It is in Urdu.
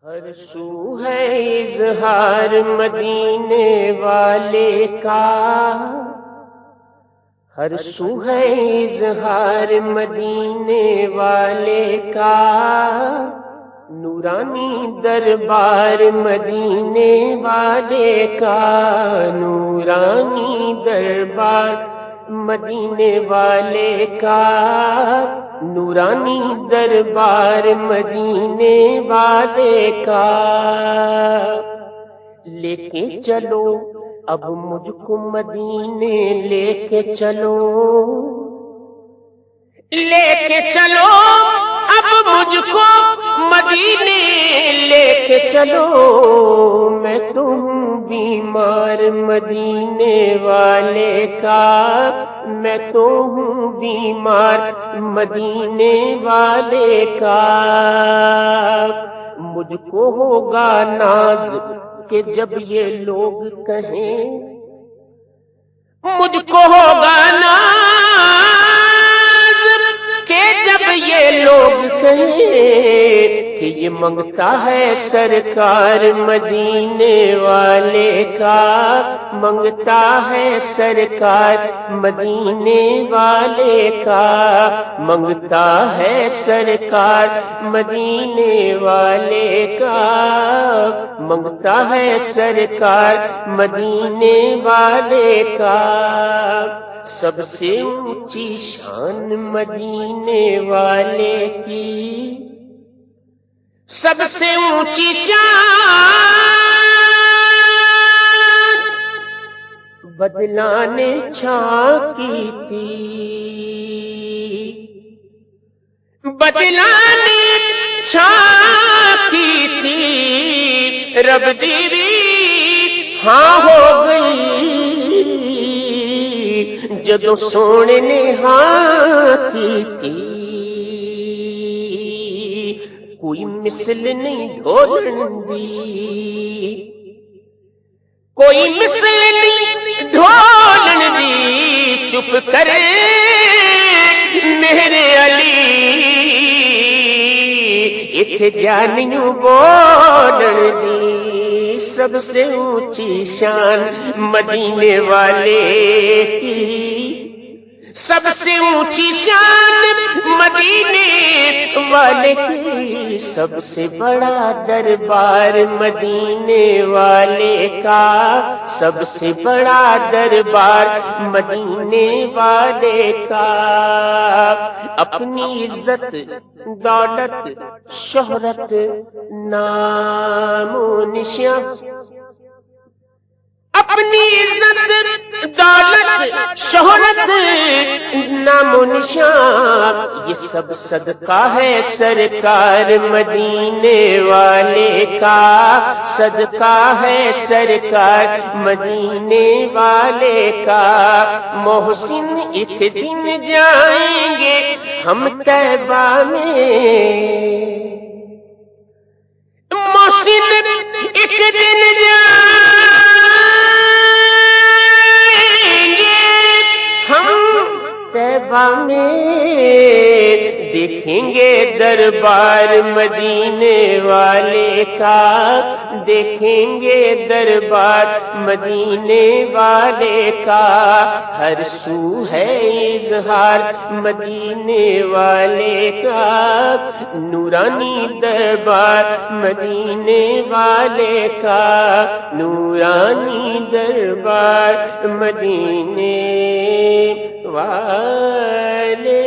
ہر سو ہے اظہار مدینے والے کا، ہر سو ہے اظہار مدینے والے کا، نورانی دربار مدینے والے کا، نورانی دربار مدینے والے کا، نورانی دربار مدینے والے کا۔ لے کے چلو اب مجھ کو مدینے، لے کے چلو، لے کے چلو اب مجھ کو مدینے، لے کے چلو، میں تو ہوں بیمار مدینے والے کا، میں تو ہوں بیمار مدینے والے کا۔ مجھ کو ہوگا ناز کہ جب یہ لوگ کہیں، مجھ کو ہوگا ناز کہ جب یہ لوگ کہیں کہ یہ منگتا ہے سرکار مدینے والے کا، منگتا ہے سرکار مدینے والے کا، منگتا ہے سرکار مدینے والے کا، منگتا ہے سرکار مدینے والے کا۔ سب سے اونچی شان مدینے والے کی، سب سے اونچی شان بدلانے چھاں کی تھی، بدلانے چھاں کی تھی، رب دیوی ہاں ہو گئی جدو سونے نے ہاں کی تھی۔ کوئی مثل نہیں ڈھولن دی، کوئی مثل نہیں ڈھولن دی، چپ کرے میرے علی اتھے جانیوں بولن دی۔ سب سے اونچی شان مدینے والے کی، سب سے اونچی شان مدینے والے کی، سب سے بڑا دربار مدینے والے کا، سب سے بڑا دربار مدینے والے کا۔ اپنی عزت دولت شہرت نام و نشاں، اپنی عزت دولت شہرت نام و نشان، یہ سب صدقہ ہے سرکار مدینے والے کا، صدقہ ہے سرکار مدینے والے کا۔ محسن ایک دن جائیں گے ہم طیبہ میں، محسن ایک دن جائیں طیبہ میں، دیکھیں گے دربار مدینے والے کا، دیکھیں گے دربار مدینے والے کا۔ ہر سو ہے اظہار مدینے والے کا، نورانی دربار مدینے والے کا، نورانی دربار مدینے والے